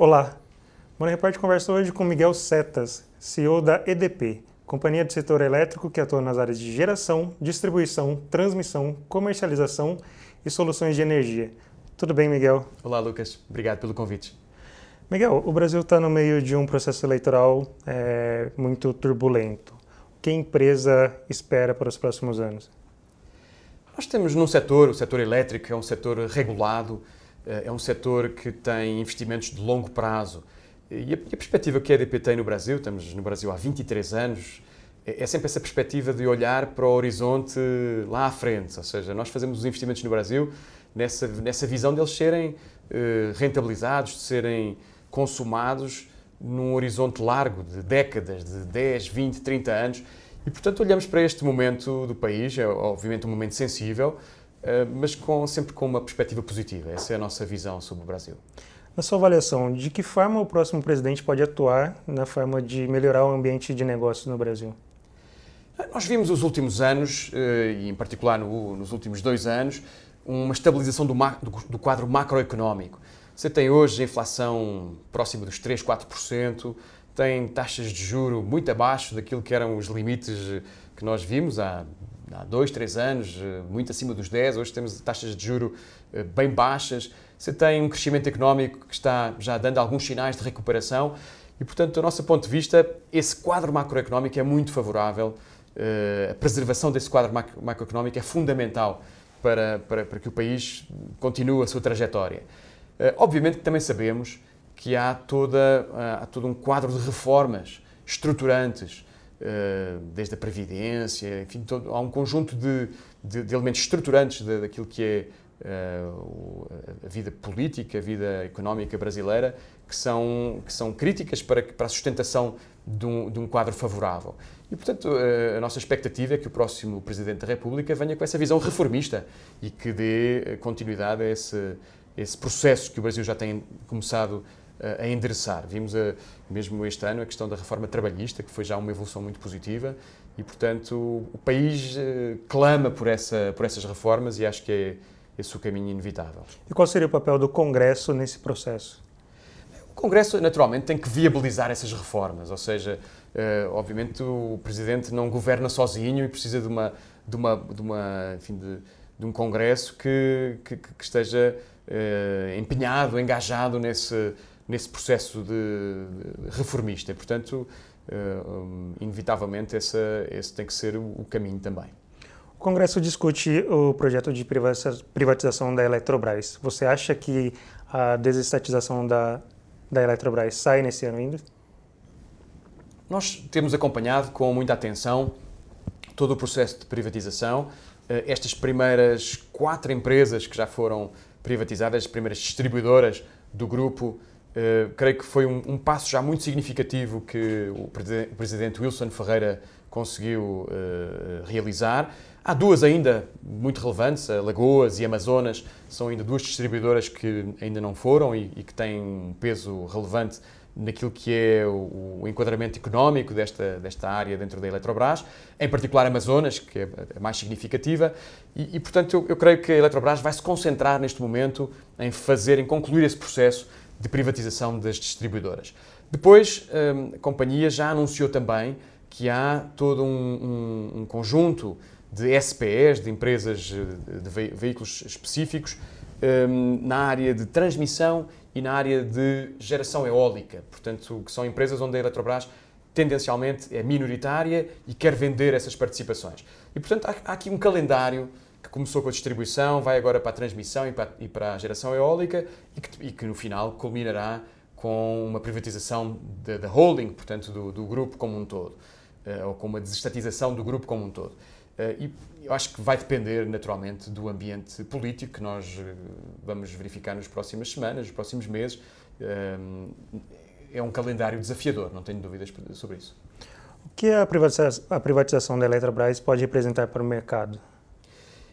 Olá, o Money Report conversa hoje com Miguel Setas, CEO da EDP, companhia do setor elétrico que atua nas áreas de geração, distribuição, transmissão, comercialização e soluções de energia. Tudo bem, Miguel? Olá, Lucas. Obrigado pelo convite. Miguel, o Brasil está no meio de um processo eleitoral muito turbulento. O que a empresa espera para os próximos anos? Nós temos num setor, o setor elétrico é um setor regulado, é um setor que tem investimentos de longo prazo. E a perspectiva que a EDP tem no Brasil, estamos no Brasil há 23 anos, é sempre essa perspectiva de olhar para o horizonte lá à frente. Ou seja, nós fazemos os investimentos no Brasil nessa visão deles serem rentabilizados, de serem consumados num horizonte largo de décadas, de 10, 20, 30 anos. E, portanto, olhamos para este momento do país, é obviamente um momento sensível, mas sempre com uma perspectiva positiva. Essa é a nossa visão sobre o Brasil. Na sua avaliação, de que forma o próximo presidente pode atuar na forma de melhorar o ambiente de negócios no Brasil? Nós vimos nos últimos anos, e em particular nos últimos 2 anos, uma estabilização do quadro macroeconómico. Você tem hoje a inflação próxima dos 3, 4%, tem taxas de juro muito abaixo daquilo que eram os limites que nós vimos há 2, 3 anos, muito acima dos 10, hoje temos taxas de juro bem baixas. Você tem um crescimento económico que está já dando alguns sinais de recuperação e, portanto, do nosso ponto de vista, esse quadro macroeconómico é muito favorável. A preservação desse quadro macroeconómico é fundamental para que o país continue a sua trajetória. Obviamente que também sabemos que há todo um quadro de reformas estruturantes, desde a Previdência, enfim, há um conjunto de elementos estruturantes daquilo que é a vida política, a vida económica brasileira, que são críticas para a sustentação de um quadro favorável. E, portanto, a nossa expectativa é que o próximo Presidente da República venha com essa visão reformista e que dê continuidade a esse processo que o Brasil já tem começado a endereçar. Vimos mesmo este ano a questão da reforma trabalhista, que foi já uma evolução muito positiva e, portanto, o país clama por essas reformas e acho que é esse o caminho inevitável. E qual seria o papel do Congresso nesse processo? O Congresso, naturalmente, tem que viabilizar essas reformas, ou seja, obviamente o Presidente não governa sozinho e precisa de um Congresso que esteja empenhado, engajado nesse processo de reformista. E, portanto, inevitavelmente, esse tem que ser o caminho também. O Congresso discute o projeto de privatização da Eletrobras. Você acha que a desestatização da Eletrobras sai nesse ano ainda? Nós temos acompanhado com muita atenção todo o processo de privatização. Estas primeiras 4 empresas que já foram privatizadas, as primeiras distribuidoras do grupo, creio que foi um passo já muito significativo que o Presidente Wilson Ferreira conseguiu realizar. Há 2 ainda muito relevantes, a Lagoas e Amazonas, são ainda 2 distribuidoras que ainda não foram e que têm um peso relevante naquilo que é o enquadramento económico desta área dentro da Eletrobras, em particular a Amazonas, que é a mais significativa, e portanto eu creio que a Eletrobras vai se concentrar neste momento em concluir esse processo de privatização das distribuidodoras. Depois, a companhia já anunciou também que há todo um conjunto de SPEs, de empresas de veículos específicos, na área de transmissão e na área de geração eólica. Portanto, que são empresas onde a Eletrobras tendencialmente é minoritária e quer vender essas participações. E, portanto, há aqui um calendário que começou com a distribuição, vai agora para a transmissão e para a geração eólica e que no final culminará com uma privatização da holding, portanto, do grupo como um todo, ou com uma desestatização do grupo como um todo. E eu acho que vai depender, naturalmente, do ambiente político que nós vamos verificar nas próximas semanas, nos próximos meses. É um calendário desafiador, não tenho dúvidas sobre isso. O que a privatização da Eletrobras pode representar para o mercado?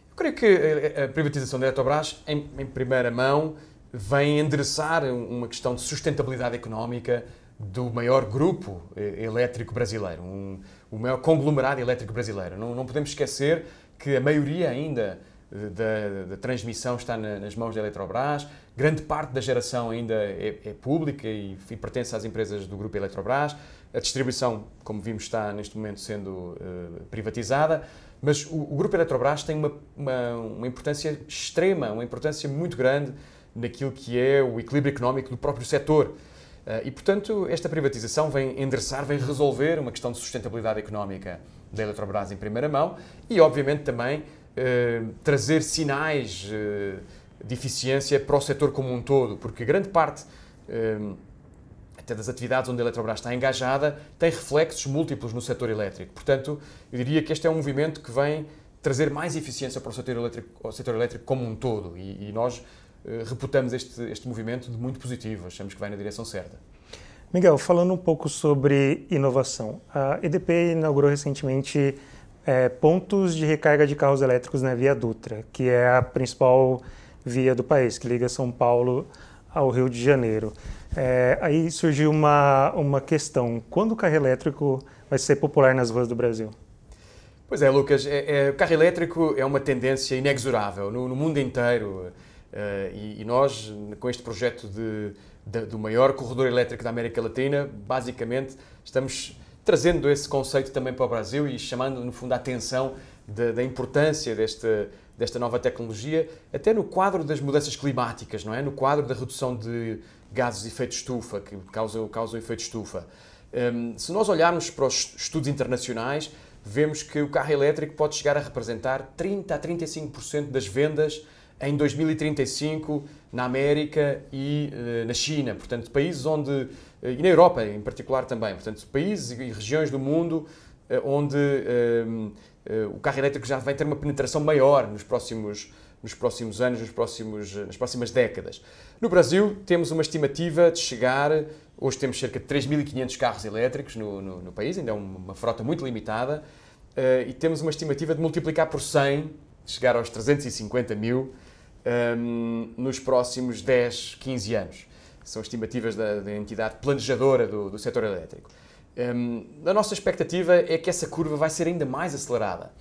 Eu creio que a privatização da Eletrobras, em primeira mão, vem endereçar uma questão de sustentabilidade económica do maior grupo elétrico brasileiro, o maior conglomerado elétrico brasileiro. Não podemos esquecer que a maioria ainda da transmissão está nas mãos da Eletrobras, grande parte da geração ainda é pública e pertence às empresas do grupo Eletrobras, a distribuição, como vimos, está neste momento sendo privatizada, mas o grupo Eletrobras tem uma importância extrema, uma importância muito grande naquilo que é o equilíbrio económico do próprio setor. E, portanto, esta privatização vem endereçar, vem resolver uma questão de sustentabilidade económica da Eletrobras em primeira mão e, obviamente, também trazer sinais de eficiência para o setor como um todo, porque grande parte até das atividades onde a Eletrobras está engajada tem reflexos múltiplos no setor elétrico. Portanto, eu diria que este é um movimento que vem trazer mais eficiência para o setor elétrico como um todo e nós reputamos este movimento de muito positivo, achamos que vai na direção certa. Miguel, falando um pouco sobre inovação, a EDP inaugurou recentemente pontos de recarga de carros elétricos na Via Dutra, que é a principal via do país, que liga São Paulo ao Rio de Janeiro. Aí surgiu uma questão, quando o carro elétrico vai ser popular nas ruas do Brasil? Pois é, Lucas, o carro elétrico é uma tendência inexorável no mundo inteiro. E nós, com este projeto do maior corredor elétrico da América Latina, basicamente estamos trazendo esse conceito também para o Brasil e chamando, no fundo, a atenção da importância desta nova tecnologia, até no quadro das mudanças climáticas, não é? No quadro da redução de gases de efeito estufa, que causam efeito estufa. Se nós olharmos para os estudos internacionais, vemos que o carro elétrico pode chegar a representar 30% a 35% das vendas em 2035 na América e na China, portanto, países onde, e na Europa em particular também, portanto, países e regiões do mundo onde o carro elétrico já vai ter uma penetração maior nos próximos anos, nas próximas décadas. No Brasil, temos uma estimativa de chegar, hoje temos cerca de 3.500 carros elétricos no país, ainda é uma frota muito limitada, e temos uma estimativa de multiplicar por 100, de chegar aos 350 mil, nos próximos 10, 15 anos. São estimativas da entidade planejadora do setor elétrico. A nossa expectativa é que essa curva vai ser ainda mais acelerada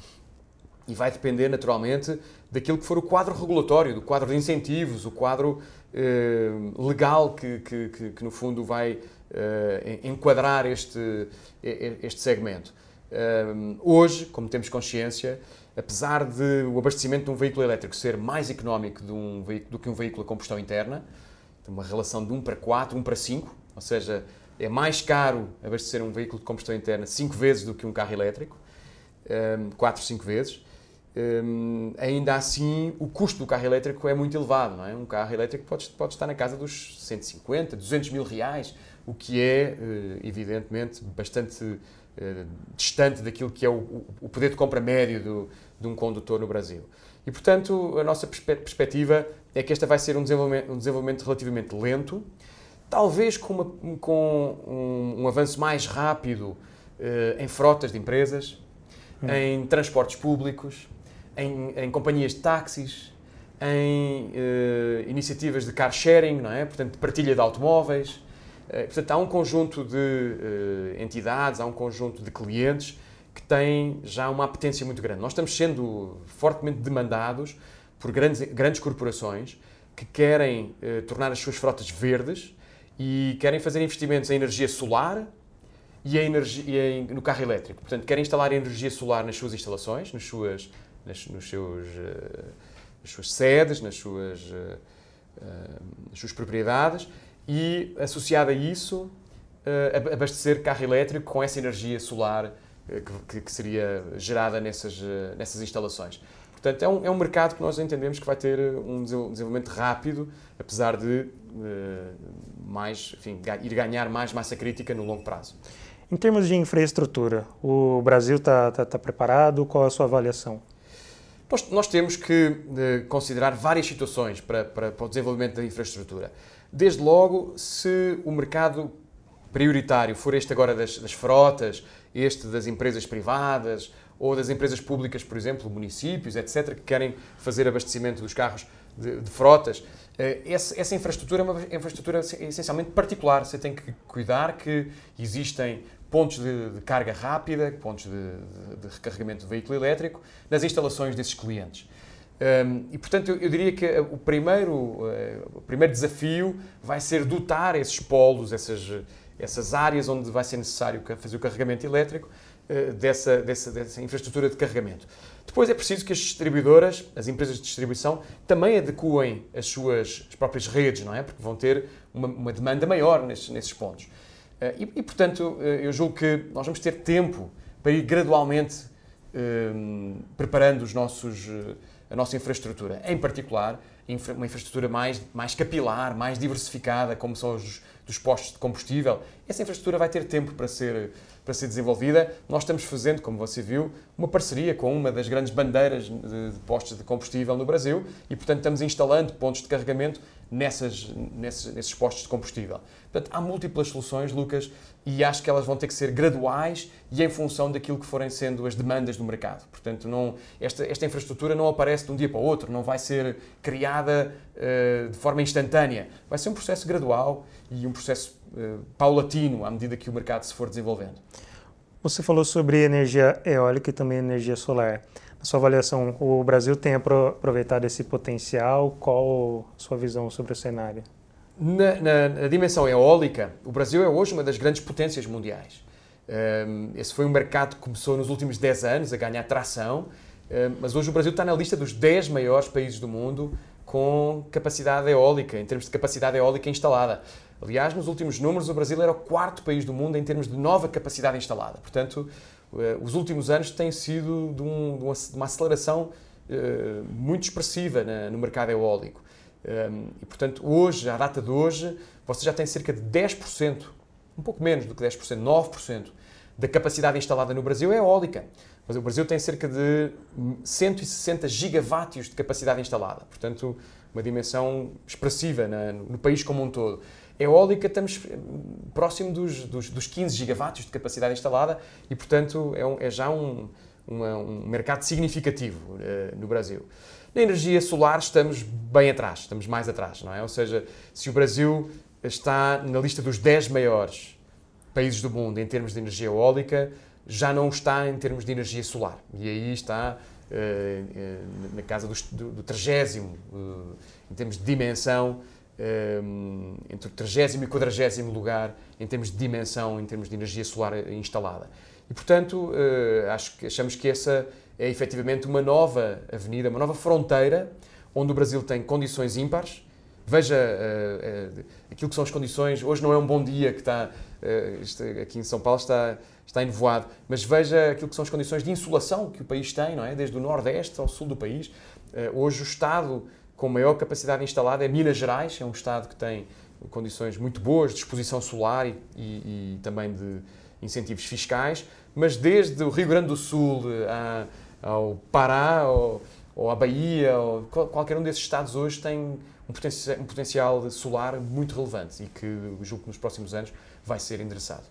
e vai depender naturalmente daquilo que for o quadro regulatório, do quadro de incentivos, o quadro legal que no fundo vai enquadrar este segmento. Hoje, como temos consciência, apesar de o abastecimento de um veículo elétrico ser mais económico do que um veículo a combustão interna, tem uma relação de 1 para 4, 1 para 5, ou seja, é mais caro abastecer um veículo de combustão interna 5 vezes do que um carro elétrico, 4, 5 vezes. Ainda assim, o custo do carro elétrico é muito elevado, não é? Um carro elétrico pode estar na casa dos 150, 200 mil reais, o que é, evidentemente, bastante distante daquilo que é o poder de compra médio de um condutor no Brasil. E, portanto, a nossa perspectiva é que esta vai ser um desenvolvimento relativamente lento, talvez com um avanço mais rápido em frotas de empresas, em transportes públicos, em companhias de táxis, em iniciativas de car sharing, não é? Portanto, de partilha de automóveis. Portanto, há um conjunto de entidades, há um conjunto de clientes que têm já uma apetência muito grande. Nós estamos sendo fortemente demandados por grandes corporações que querem tornar as suas frotas verdes e querem fazer investimentos em energia solar e no carro elétrico. Portanto, querem instalar energia solar nas suas instalações, nas suas sedes, nas suas propriedades e, associado a isso, abastecer carro elétrico com essa energia solar que seria gerada nessas instalações. Portanto, é um mercado que nós entendemos que vai ter um desenvolvimento rápido, apesar de ir ganhar mais massa crítica no longo prazo. Em termos de infraestrutura, o Brasil está preparado? Qual é a sua avaliação? Nós temos que considerar várias situações para o desenvolvimento da infraestrutura. Desde logo, se o mercado prioritário for este agora das frotas, este das empresas privadas ou das empresas públicas, por exemplo, municípios, etc., que querem fazer abastecimento dos carros de frotas, essa infraestrutura é uma infraestrutura essencialmente particular. Você tem que cuidar que existem pontos de carga rápida, pontos de recarregamento do veículo elétrico nas instalações desses clientes. E, portanto, eu diria que o primeiro desafio vai ser dotar esses polos, essas áreas onde vai ser necessário fazer o carregamento elétrico, dessa infraestrutura de carregamento. Depois é preciso que as distribuidoras, as empresas de distribuição, também adequem as próprias redes, não é? Porque vão ter uma demanda maior nesses pontos. Portanto, eu julgo que nós vamos ter tempo para ir gradualmente preparando a nossa infraestrutura. Em particular, uma infraestrutura mais capilar, mais diversificada, como são dos postos de combustível. Essa infraestrutura vai ter tempo para ser desenvolvida. Nós estamos fazendo, como você viu, uma parceria com uma das grandes bandeiras de postos de combustível no Brasil e, portanto, estamos instalando pontos de carregamento nesses postos de combustível. Portanto, há múltiplas soluções, Lucas, e acho que elas vão ter que ser graduais e em função daquilo que forem sendo as demandas do mercado. Portanto, esta infraestrutura não aparece de um dia para o outro, não vai ser criada de forma instantânea. Vai ser um processo gradual e um processo paulatino à medida que o mercado se for desenvolvendo. Você falou sobre energia eólica e também energia solar. Na sua avaliação, o Brasil tem aproveitado esse potencial? Qual a sua visão sobre o cenário? Na dimensão eólica, o Brasil é hoje uma das grandes potências mundiais. Esse foi um mercado que começou nos últimos 10 anos a ganhar tração, mas hoje o Brasil está na lista dos 10 maiores países do mundo com capacidade eólica, em termos de capacidade eólica instalada. Aliás, nos últimos números, o Brasil era o 4º país do mundo em termos de nova capacidade instalada. Portanto, os últimos anos têm sido de uma aceleração muito expressiva no mercado eólico. E, portanto, hoje, à data de hoje, você já tem cerca de 10%, um pouco menos do que 10%, 9% da capacidade instalada no Brasil é eólica. Mas o Brasil tem cerca de 160 gigavátios de capacidade instalada. Portanto, uma dimensão expressiva no país como um todo. Eólica, estamos próximo dos 15 gigavátios de capacidade instalada e, portanto, é já um mercado significativo no Brasil. Na energia solar estamos bem atrás, estamos mais atrás, não é? Ou seja, se o Brasil está na lista dos 10 maiores países do mundo em termos de energia eólica, já não está em termos de energia solar. E aí está na casa do 30º, em termos de dimensão, entre o 30º e 40º lugar em termos de dimensão, em termos de energia solar instalada. E, portanto, achamos que essa é efetivamente uma nova avenida, uma nova fronteira, onde o Brasil tem condições ímpares. Veja aquilo que são as condições. Hoje não é um bom dia que está, aqui em São Paulo está enevoado, mas veja aquilo que são as condições de insolação que o país tem, não é? Desde o Nordeste ao Sul do país. Hoje o Estado com maior capacidade instalada é Minas Gerais, é um Estado que tem condições muito boas de exposição solar e também de incentivos fiscais, mas desde o Rio Grande do Sul ao Pará ou à Bahia, ou qualquer um desses estados hoje tem um potencial solar muito relevante e que julgo que nos próximos anos vai ser endereçado.